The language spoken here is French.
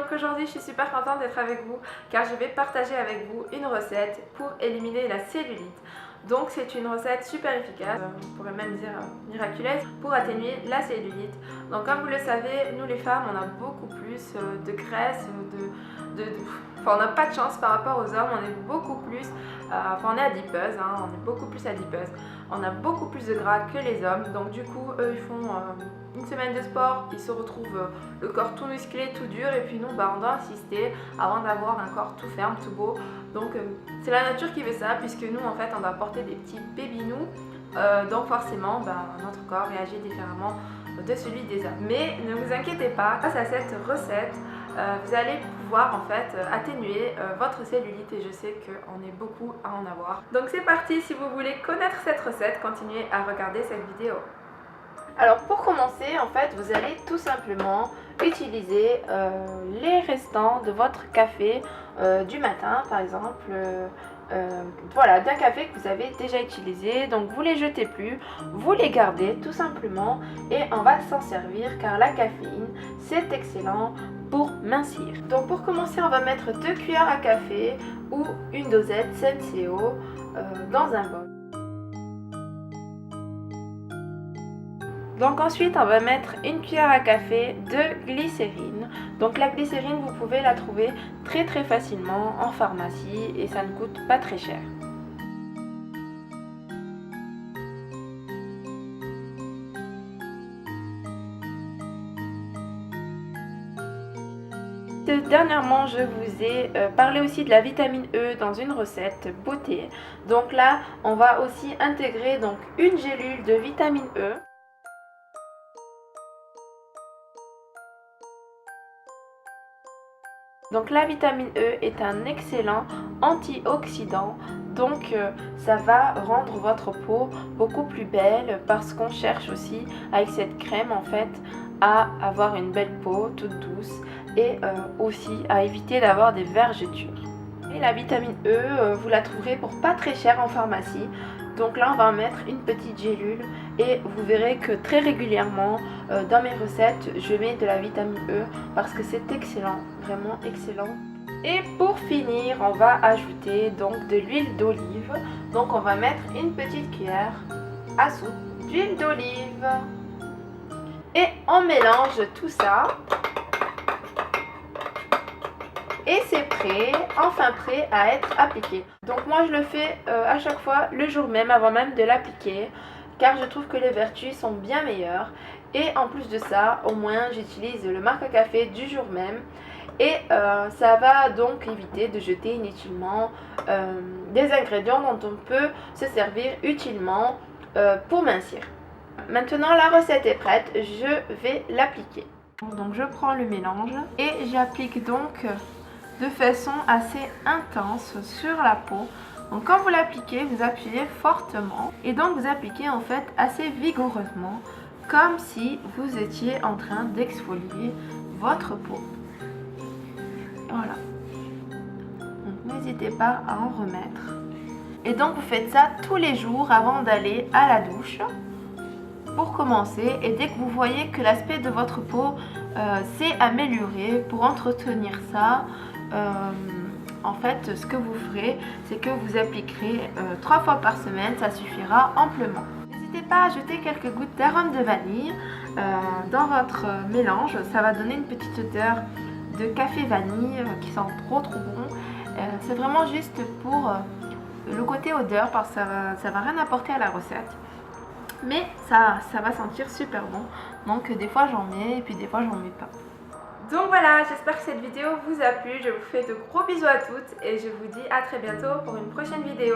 donc aujourd'hui je suis super contente d'être avec vous car je vais partager avec vous une recette pour éliminer la cellulite. Donc c'est une recette super efficace, on pourrait même dire miraculeuse, pour atténuer la cellulite. Donc comme vous le savez, nous les femmes on a beaucoup plus de graisse, enfin on n'a pas de chance par rapport aux hommes, on est beaucoup plus, enfin on est adipeuse, hein, on est beaucoup plus adipeuse. On a beaucoup plus de gras que les hommes, donc du coup eux ils font une semaine de sport, ils se retrouvent le corps tout musclé, tout dur, et puis nous on doit insister avant d'avoir un corps tout ferme, tout beau. Donc c'est la nature qui veut ça, puisque nous en fait on doit porter des petits bébinous, donc forcément notre corps réagit différemment de celui des hommes. Mais ne vous inquiétez pas, grâce à cette recette, vous allez pouvoir en fait atténuer votre cellulite, et je sais qu'on est beaucoup à en avoir. Donc c'est parti, si vous voulez connaître cette recette, continuez à regarder cette vidéo. Alors pour commencer, en fait, vous allez tout simplement utiliser les restants de votre café du matin, par exemple. Voilà, d'un café que vous avez déjà utilisé, donc vous les jetez plus, vous les gardez tout simplement et on va s'en servir car la caféine c'est excellent pour mincir. Donc pour commencer, on va mettre 2 cuillères à café ou une dosette Senseo dans un bol. Donc ensuite on va mettre une cuillère à café de glycérine. Donc la glycérine vous pouvez la trouver très facilement en pharmacie et ça ne coûte pas très cher. Dernièrement je vous ai parlé aussi de la vitamine E dans une recette beauté. Donc là on va aussi intégrer donc une gélule de vitamine E. Donc la vitamine E est un excellent antioxydant, donc ça va rendre votre peau beaucoup plus belle, parce qu'on cherche aussi avec cette crème en fait à avoir une belle peau toute douce et aussi à éviter d'avoir des vergetures. Et la vitamine E, vous la trouverez pour pas très cher en pharmacie. Donc là on va en mettre une petite gélule et vous verrez que très régulièrement dans mes recettes je mets de la vitamine E parce que c'est excellent, vraiment excellent. Et pour finir on va ajouter donc de l'huile d'olive. Donc on va mettre une petite cuillère à soupe d'huile d'olive et on mélange tout ça. Et c'est prêt, enfin prêt à être appliqué. Donc moi je le fais à chaque fois le jour même, avant même de l'appliquer, car je trouve que les vertus sont bien meilleures. Et en plus de ça, au moins j'utilise le marc à café du jour même. Et ça va donc éviter de jeter inutilement des ingrédients dont on peut se servir utilement pour mincir. Maintenant la recette est prête, je vais l'appliquer. Donc je prends le mélange et j'applique donc de façon assez intense sur la peau. Donc quand vous l'appliquez, vous appuyez fortement et donc vous appliquez en fait assez vigoureusement, comme si vous étiez en train d'exfolier votre peau. Voilà. Donc n'hésitez pas à en remettre. Et donc vous faites ça tous les jours avant d'aller à la douche. Pour commencer, et dès que vous voyez que l'aspect de votre peau s'est amélioré, pour entretenir ça, en fait ce que vous ferez, c'est que vous appliquerez 3 fois par semaine, ça suffira amplement. N'hésitez pas à ajouter quelques gouttes d'arôme de vanille dans votre mélange, ça va donner une petite odeur de café vanille qui sent trop bon. C'est vraiment juste pour le côté odeur, parce que ça va rien apporter à la recette. Mais ça va sentir super bon. Donc des fois j'en mets et puis des fois j'en mets pas. Donc voilà, j'espère que cette vidéo vous a plu. Je vous fais de gros bisous à toutes et je vous dis à très bientôt pour une prochaine vidéo.